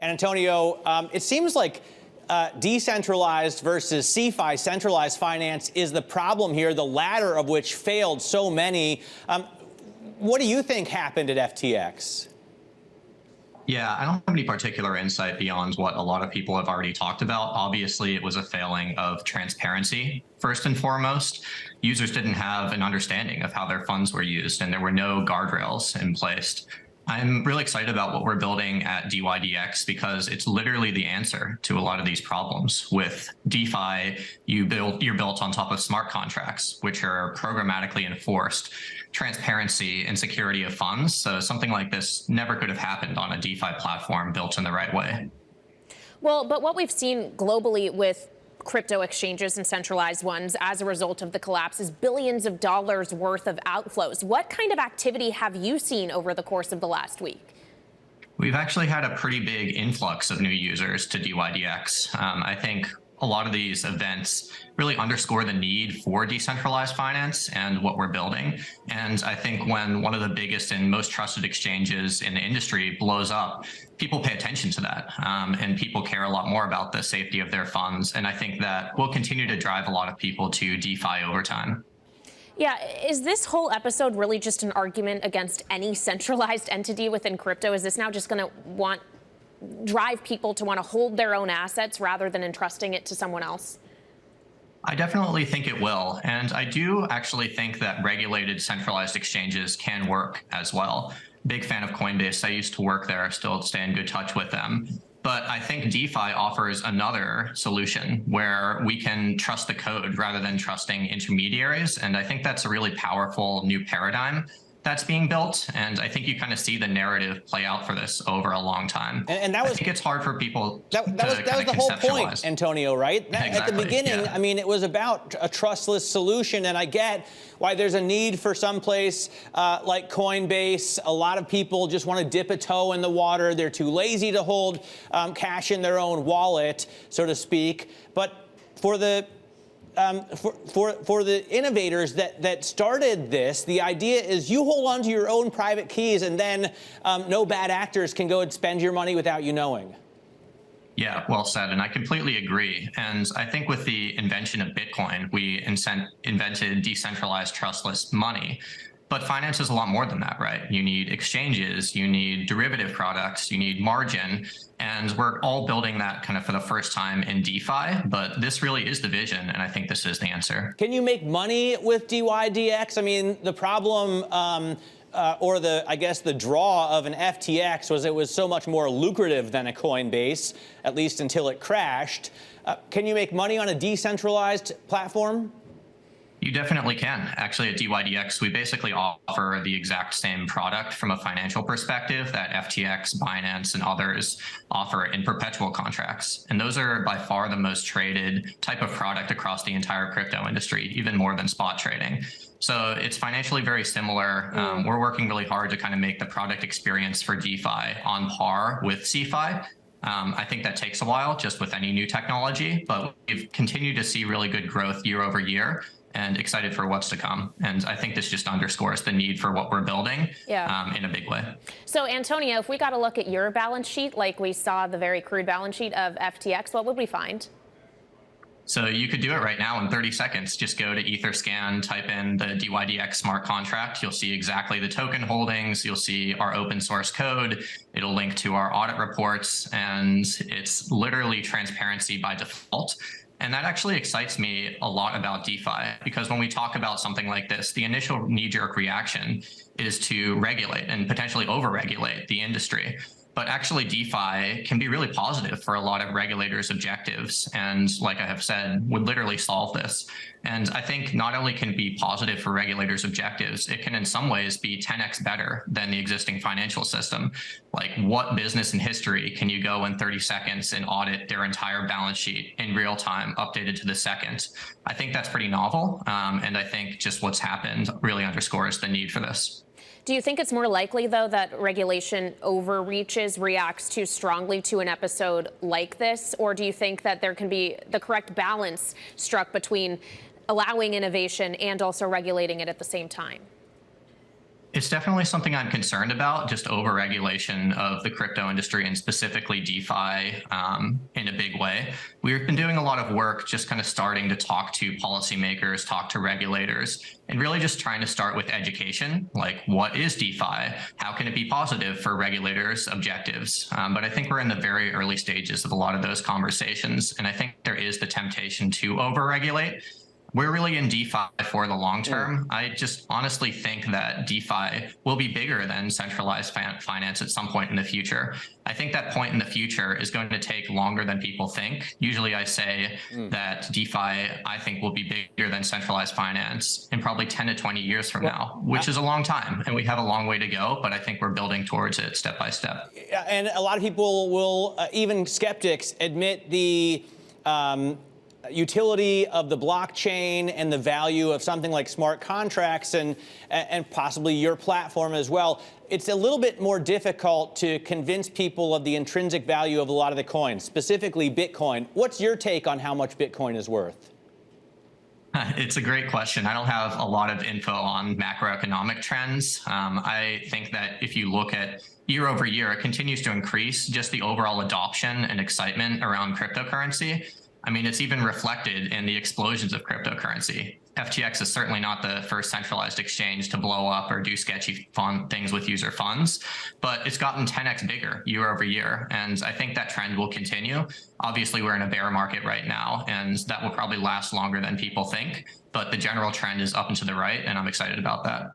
And Antonio, it seems like decentralized versus CeFi, centralized finance, is the problem here, the latter of which failed so many. What do you think happened at FTX? Yeah, I don't have any particular insight beyond what a lot of people have already talked about. Obviously, it was a failing of transparency, first and foremost. Users didn't have an understanding of how their funds were used, and there were no guardrails in place. I'm really excited about what we're building at dYdX because it's literally the answer to a lot of these problems. With DeFi, you're built on top of smart contracts, which are programmatically enforced, transparency and security of funds. So something like this never could have happened on a DeFi platform built in the right way. Well, but what we've seen globally with crypto exchanges and centralized ones as a result of the collapse is billions of dollars worth of outflows. What kind of activity have you seen over the course of the last week? We've actually had a pretty big influx of new users to dYdX. I think a lot of these events really underscore the need for decentralized finance and what we're building. And I think when one of the biggest and most trusted exchanges in the industry blows up, people pay attention to that, and people care a lot more about the safety of their funds. And I think that will continue to drive a lot of people to DeFi over time. Yeah, is this whole episode really just an argument against any centralized entity within crypto? Is this now just going to drive people to want to hold their own assets rather than entrusting it to someone else? I definitely think it will. And I do actually think that regulated centralized exchanges can work as well. Big fan of Coinbase. I used to work there, still stay in good touch with them. But I think DeFi offers another solution where we can trust the code rather than trusting intermediaries. And I think that's a really powerful new paradigm that's being built, and I think you kind of see the narrative play out for this over a long time. And that was, I think it's hard for people that was the whole point, Antonio, right? Exactly, at the beginning, yeah. I mean, it was about a trustless solution, and I get why there's a need for some place like Coinbase. A lot of people just want to dip a toe in the water. They're too lazy to hold cash in their own wallet, so to speak. But for the for the innovators that started this, the idea is you hold on to your own private keys, and then no bad actors can go and spend your money without you knowing. Yeah, well said, and I completely agree. And I think with the invention of Bitcoin, we invented decentralized trustless money. But finance is a lot more than that, right? You need exchanges, you need derivative products, you need margin, and we're all building that kind of for the first time in DeFi, but this really is the vision, and I think this is the answer. Can you make money with dYdX? I mean, the problem or I guess the draw of an FTX was it was so much more lucrative than a Coinbase, at least until it crashed. Can you make money on a decentralized platform? You definitely can. Actually, at dYdX, we basically offer the exact same product from a financial perspective that FTX, Binance, and others offer in perpetual contracts. And those are by far the most traded type of product across the entire crypto industry, even more than spot trading. So it's financially very similar. We're working really hard to kind of make the product experience for DeFi on par with CeFi. I think that takes a while just with any new technology, but we've continued to see really good growth year over year, and excited for what's to come. And I think this just underscores the need for what we're building in a big way. So, Antonio, if we got a look at your balance sheet, like we saw the very crude balance sheet of FTX, what would we find? So you could do it right now in 30 seconds. Just go to Etherscan, type in the dYdX smart contract. You'll see exactly the token holdings. You'll see our open source code. It'll link to our audit reports, and it's literally transparency by default. And that actually excites me a lot about DeFi, because when we talk about something like this, the initial knee-jerk reaction is to regulate and potentially over-regulate the industry. But actually, DeFi can be really positive for a lot of regulators' objectives, and like I have said, would literally solve this. And I think not only can it be positive for regulators' objectives, it can in some ways be 10x better than the existing financial system. Like, what business in history can you go in 30 seconds and audit their entire balance sheet in real time, updated to the second? I think that's pretty novel, and I think just what's happened really underscores the need for this. Do you think it's more likely, though, that regulation overreaches, reacts too strongly to an episode like this? Or do you think that there can be the correct balance struck between allowing innovation and also regulating it at the same time? It's definitely something I'm concerned about, just over-regulation of the crypto industry and specifically DeFi in a big way. We've been doing a lot of work just kind of starting to talk to policymakers, talk to regulators, and really just trying to start with education, like what is DeFi? How can it be positive for regulators' objectives? But I think we're in the very early stages of a lot of those conversations, and I think there is the temptation to over-regulate. We're really in DeFi for the long term. I just honestly think that DeFi will be bigger than centralized finance at some point in the future. I think that point in the future is going to take longer than people think. Usually I say that DeFi, I think, will be bigger than centralized finance in probably 10 to 20 years from now, which is a long time. And we have a long way to go, but I think we're building towards it step by step. And a lot of people will, even skeptics, admit the utility of the blockchain and the value of something like smart contracts and possibly your platform as well. It's a little bit more difficult to convince people of the intrinsic value of a lot of the coins, specifically Bitcoin. What's your take on how much Bitcoin is worth? It's a great question. I don't have a lot of info on macroeconomic trends. I think that if you look at year over year, it continues to increase, just the overall adoption and excitement around cryptocurrency. I mean, it's even reflected in the explosions of cryptocurrency. FTX is certainly not the first centralized exchange to blow up or do sketchy things with user funds, but it's gotten 10x bigger year over year. And I think that trend will continue. Obviously, we're in a bear market right now, and that will probably last longer than people think. But the general trend is up and to the right, and I'm excited about that.